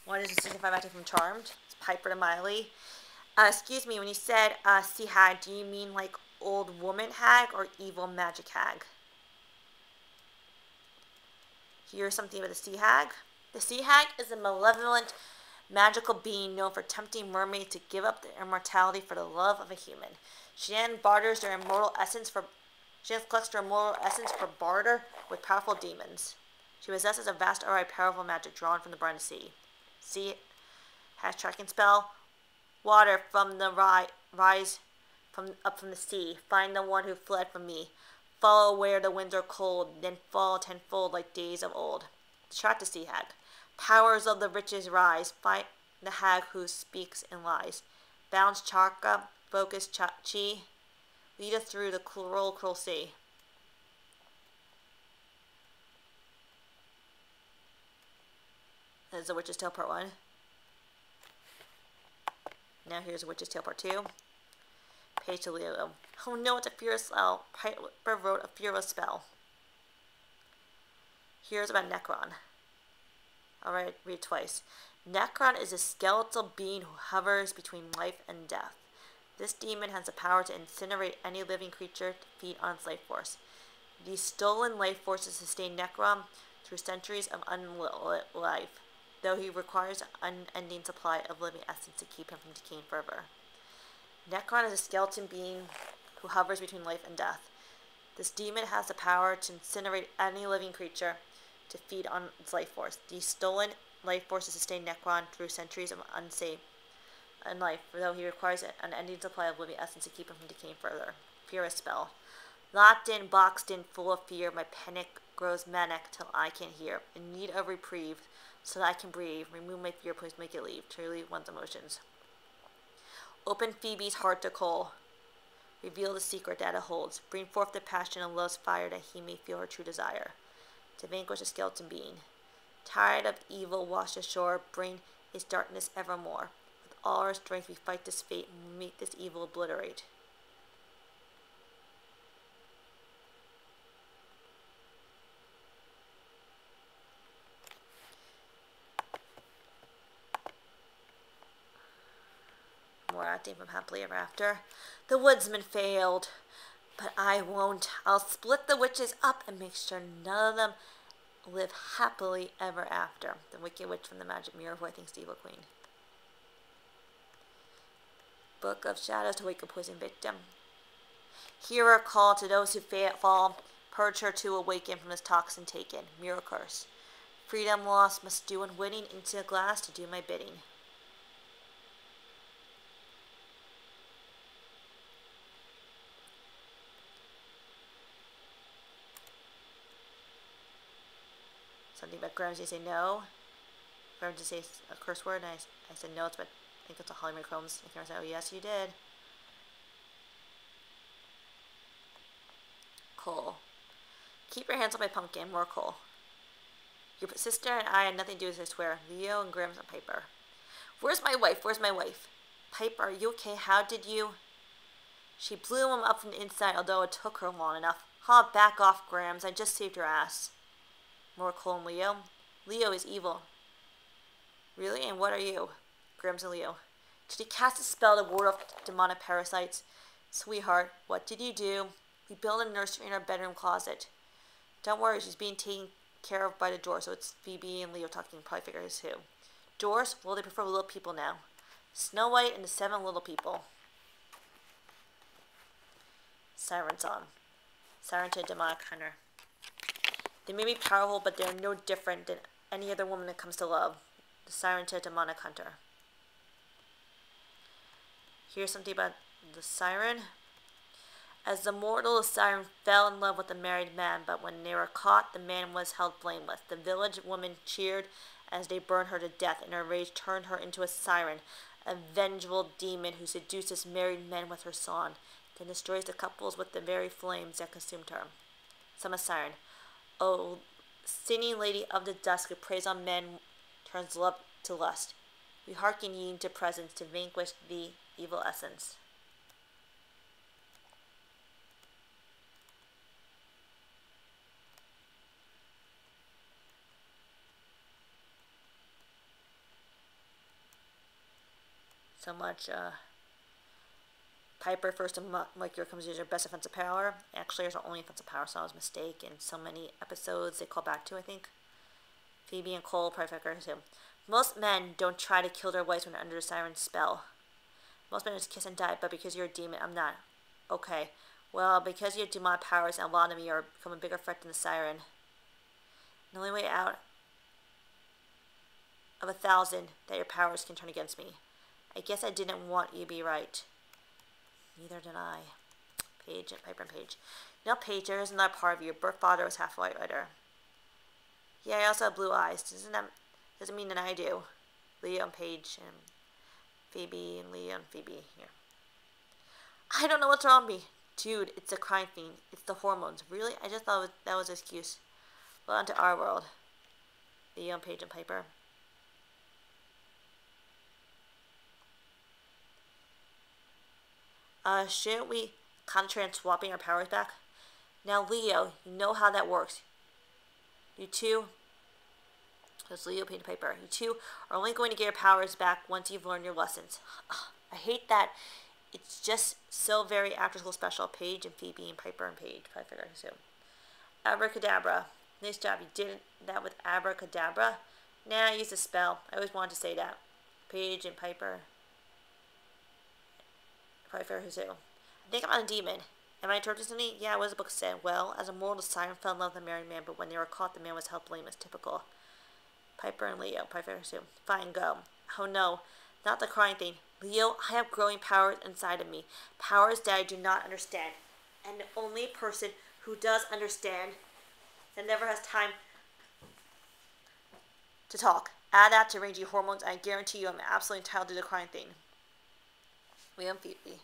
What is the signify acting from Charmed? It's Piper to Miley. Excuse me, when you said sea hag, do you mean like old woman hag or evil magic hag? Here's something about the sea hag. The sea hag is a malevolent magical being known for tempting mermaids to give up their immortality for the love of a human. She then barters their immortal essence for she then collects their immortal essence for barter with powerful demons. She possesses a vast array of powerful magic drawn from the brine of the sea. Sea has tracking spell. Water from the rise from up from the sea. Find the one who fled from me. Follow where the winds are cold, then fall tenfold like days of old. Track the sea hag. Powers of the riches rise. Find the hag who speaks and lies. Bounce chakra, focus chi. Lead us through the cruel sea. That is the Witch's Tale Part 1. Now here's the Witch's Tale Part 2. Page to Leo. Oh no, it's a fearless spell. Piper wrote a fearless spell. Here's about Necron. Alright, read it twice. Necron is a skeletal being who hovers between life and death. This demon has the power to incinerate any living creature to feed on its life force. These stolen life forces sustain Necron through centuries of unlit life, though he requires an unending supply of living essence to keep him from decaying further. Necron is a skeleton being who hovers between life and death. This demon has the power to incinerate any living creature to feed on its life force. These stolen life forces sustain Necron through centuries of unsafe in life, though he requires an unending supply of living essence to keep him from decaying further. Fearless spell. Locked in, boxed in, full of fear, my panic grows manic till I can't hear. In need of reprieve, so that I can breathe. Remove my fear, please make it leave. To relieve one's emotions. Open Phoebe's heart to coal. Reveal the secret that it holds. Bring forth the passion of love's fire that he may feel her true desire. To vanquish a skeleton being. Tired of evil washed ashore, bring its darkness evermore. With all our strength we fight this fate and make this evil obliterate. More acting from Happily Ever After. The woodsman failed, but I won't. I'll split the witches up and make sure none of them live happily ever after. The Wicked Witch from the Magic Mirror, who I think is the Evil Queen. Book of Shadows to wake a poison victim. Hear a call to those who fall. Purge her to awaken from this toxin taken. Mirror curse. Freedom lost must do unwitting into a glass to do my bidding. Something about Grimes, you say no. Grimes, you say a curse word, and I said no, but I think it's a Hollywood Combs. And Grimes said, oh yes, you did. Coal. Keep your hands on my pumpkin, more coal. Your sister and I had nothing to do with this, I swear. Leo and Grims and Piper. Where's my wife? Where's my wife? Piper, are you okay? How did you? She blew him up from the inside, although it took her long enough. Ha, back off, Grims. I just saved her ass. More coal and Leo. Leo is evil. Really? And what are you? Grims and Leo. Did he cast a spell to ward off demonic parasites? Sweetheart, what did you do? We built a nursery in our bedroom closet. Don't worry, she's being taken care of by the door, so it's Phoebe and Leo talking, probably figure out who. Doors? Well, they prefer little people now. Snow White and the 7 little people. Siren song. Siren to a demonic hunter. They may be powerful, but they are no different than any other woman that comes to love. The siren to a demonic hunter. Here's something about the siren. As the mortal, the siren fell in love with the married man, but when they were caught, the man was held blameless. The village woman cheered as they burned her to death, and her rage turned her into a siren, a vengeful demon who seduces married men with her song, then destroys the couples with the very flames that consumed her. Some siren. O singing lady of the dusk, who preys on men, turns love to lust. We hearken ye into presence to vanquish the evil essence. so much. Piper first and Mercury comes as your best offensive power. Actually, it's our only offensive power, so that was a mistake. In so many episodes, they call back to, I think. Phoebe and Cole, Piper too. Most men don't try to kill their wives when they're under the siren's spell. Most men just kiss and die, but because you're a demon, I'm not. Okay. Well, because you have demonic powers and a lot of me are become a bigger threat than the siren. The only way out of 1,000 that your powers can turn against me. I guess I didn't want you to be right. Neither did I. Paige and Piper and Paige. You know, Paige, there is another part of you. Your birth father was half white rider. Yeah, I also have blue eyes. Doesn't mean that I do. Leo and Paige and Phoebe and Leo and Phoebe here. I don't know what's wrong with me. Dude, it's the crying thing. It's the hormones. Really? I just thought that was an excuse. Well, onto our world. Leo and Paige and Piper. Shouldn't we concentrate on swapping our powers back? Now, Leo, you know how that works. You two, that's Leo, Paige, and Piper. You two are only going to get your powers back once you've learned your lessons. Ugh, I hate that. It's just so very after school special. Paige and Phoebe and Piper and Paige. I figured so. Abracadabra. Nice job. You did that with abracadabra? Nah, I used a spell. I always wanted to say that. Paige and Piper. Piper who's who? I think I'm a demon. Am I interpreting something? Yeah, what does the book say? Well, as a mortal, the siren fell in love with the married man, but when they were caught, the man was held blameless. Typical. Piper and Leo. Piper who's who? Fine, go. Oh no, not the crying thing. Leo, I have growing powers inside of me. Powers that I do not understand. And the only person who does understand that never has time to talk. Add that to rangy hormones, and I guarantee you I'm absolutely entitled to the crying thing. Leo and Phoebe.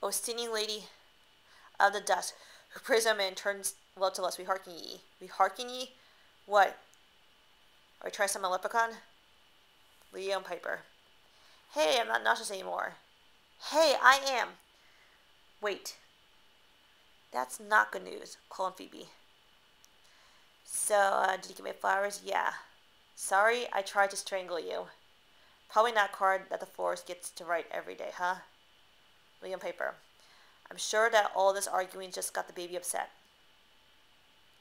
O singing lady of the dusk, who prays our man turns well to us. We hearken ye. We hearken ye? What? Are we trying some leprechaun? Leo and Piper. Hey, I'm not nauseous anymore. Hey, I am. Wait. That's not good news. Cole and Phoebe. So, did you give me flowers? Yeah. Sorry, I tried to strangle you. Probably not a card that the florist gets to write every day, huh? Leo and Piper. I'm sure that all this arguing just got the baby upset.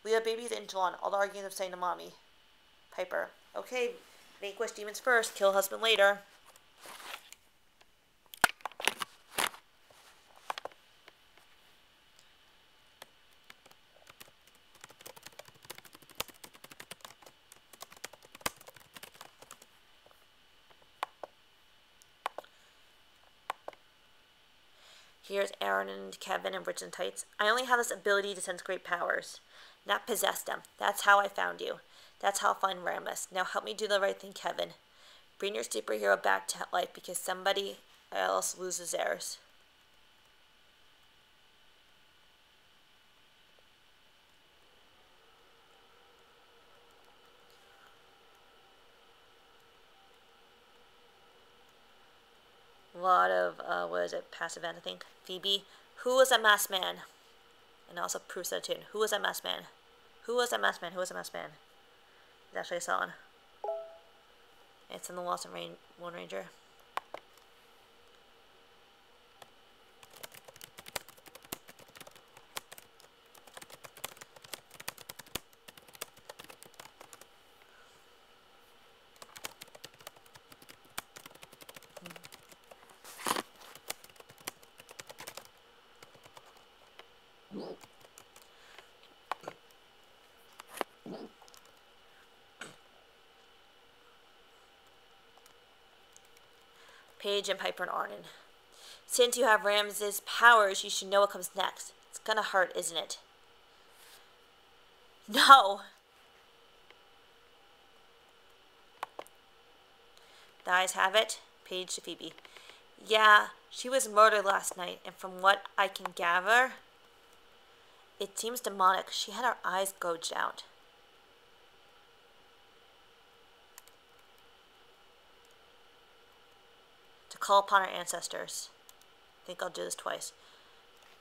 Leo, baby's in July. All the arguing of saying to mommy. Piper. Okay, vanquish demons first, kill husband later. Here's Aaron and Kevin and Rich and Tights. I only have this ability to sense great powers, not possess them. That's how I found you. That's how I'll find Rammus. Now help me do the right thing, Kevin. Bring your superhero back to life because somebody else loses theirs. A lot of, passive end, I think. Phoebe. Who was that masked man? And also Prue said too. Who was that masked man? Who was that masked man? Who was that masked man? It's actually a song. It's in the Lost and Lone Ranger. Paige and Piper and Arnon. Since you have Rammus' powers, you should know what comes next. It's gonna hurt, isn't it? No! The eyes have it. Paige to Phoebe. Yeah, she was murdered last night, and from what I can gather, it seems demonic. She had her eyes gouged out. To call upon our ancestors. I think I'll do this twice.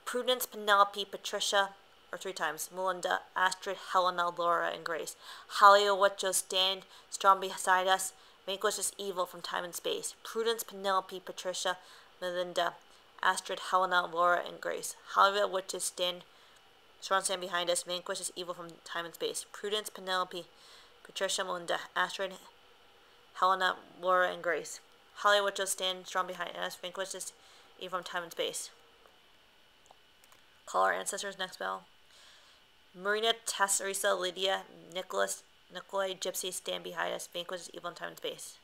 Prudence, Penelope, Patricia, or 3 times. Melinda, Astrid, Helena, Laura, and Grace. Hollywood, just stand strong beside us. vanquishes evil from time and space. Prudence, Penelope, Patricia, Melinda, Astrid, Helena, Laura, and Grace. Hallelujah, witches stand behind us, vanquishes evil from time and space. Prudence, Penelope, Patricia, Melinda, Astrid, Helena, Laura, and Grace. Hallelujah, witches stand strong behind us, vanquishes evil from time and space. Call our ancestors next bell. Marina, Teresa, Lydia, Nicholas, Nikolai, Gypsy stand behind us, vanquishes evil in time and space.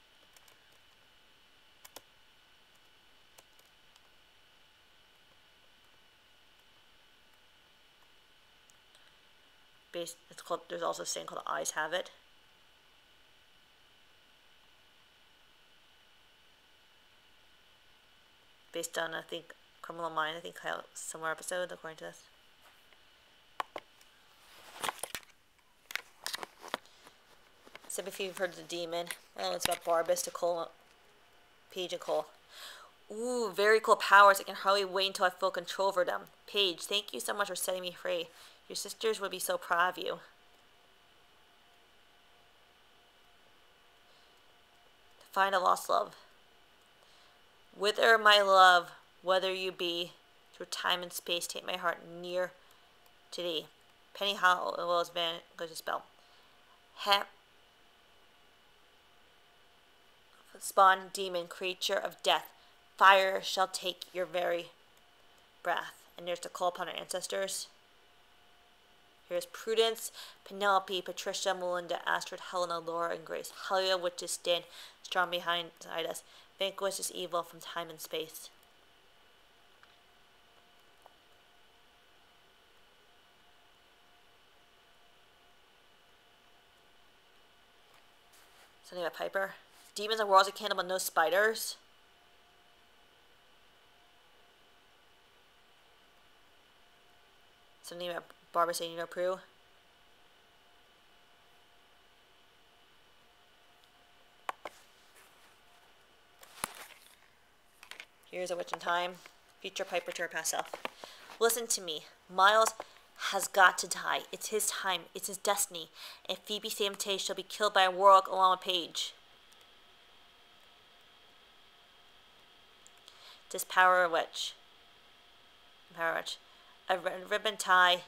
It's called. There's also a saying called "The Eyes Have It." Based on, I think, Criminal Minds. I think similar episode according to this. So if you've heard of the demon, well, it's about Barbas to Cole, Paige and Cole. Ooh, very cool powers. I can hardly wait until I feel control over them. Paige, thank you so much for setting me free. Your sisters would be so proud of you. To find a lost love. Whither, my love, whether you be, through time and space, take my heart near to thee. Penny Hollow, as well as Van goes to spell. Spawn, demon, creature of death, fire shall take your very breath. And there's to call upon our ancestors. Here's Prudence, Penelope, Patricia, Melinda, Astrid, Helena, Laura, and Grace. Hallelujah, witches stand strong behind us, vanquishes evil from time and space. Something about Piper. Demons and worlds of candle, but no spiders. Something about Barbara saying, you know, Prue. Here's a witch in time. Future Piper to her past self. Listen to me. Miles has got to die. It's his time. It's his destiny. And Phoebe Samte shall be killed by a warlock along with Paige. This power of witch. Power witch. A red ribbon tie.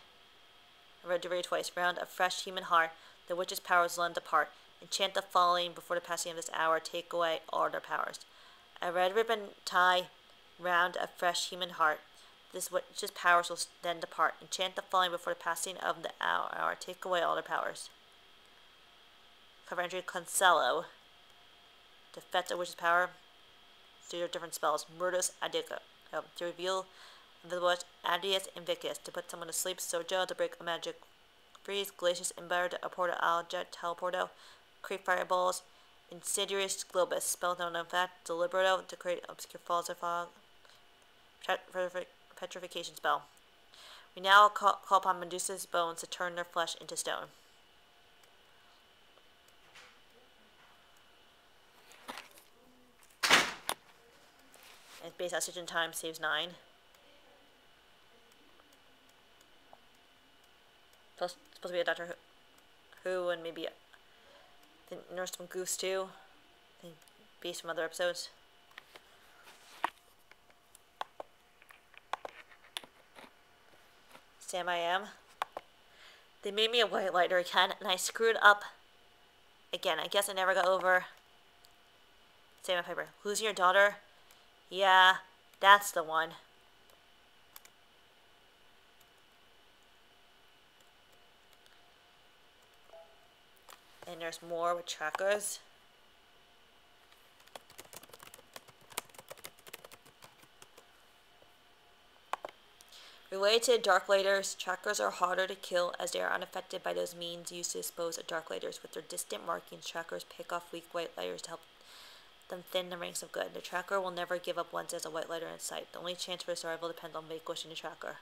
A red derby twice. Round a fresh human heart. The witch's powers lend apart. Enchant the falling before the passing of this hour. Take away all their powers. A red ribbon tie round a fresh human heart. This witch's powers will then depart. Enchant the falling before the passing of the hour. Take away all their powers. Cover entry Concello. Defect a witch's power. Do different spells. Murdus Adico. To reveal the witch Adius Invictus. To put someone to sleep. Sojo. To break a magic freeze. Glacius Ember. To apporto Aljet. Teleporto. Create fireballs. Insidious Globus. Spell known in fact. Deliberato. To create obscure falls of fog. Petrification spell. We now call upon Medusa's bones to turn their flesh into stone. And base oxygen time saves 9. Supposed to be a Doctor Who and maybe the nurse from Goose too. I think based from other episodes. Sam I am. They made me a white lighter again, and I screwed up again. I guess I never got over Sam Piper. Losing your daughter? Yeah, that's the one. And there's more with trackers. Related to dark lighters, trackers are harder to kill as they are unaffected by those means used to dispose of dark lighters. With their distant markings, trackers pick off weak white lighters to help them thin the ranks of good. The tracker will never give up once there's a white lighter in sight. The only chance for survival depends on vanquishing the tracker.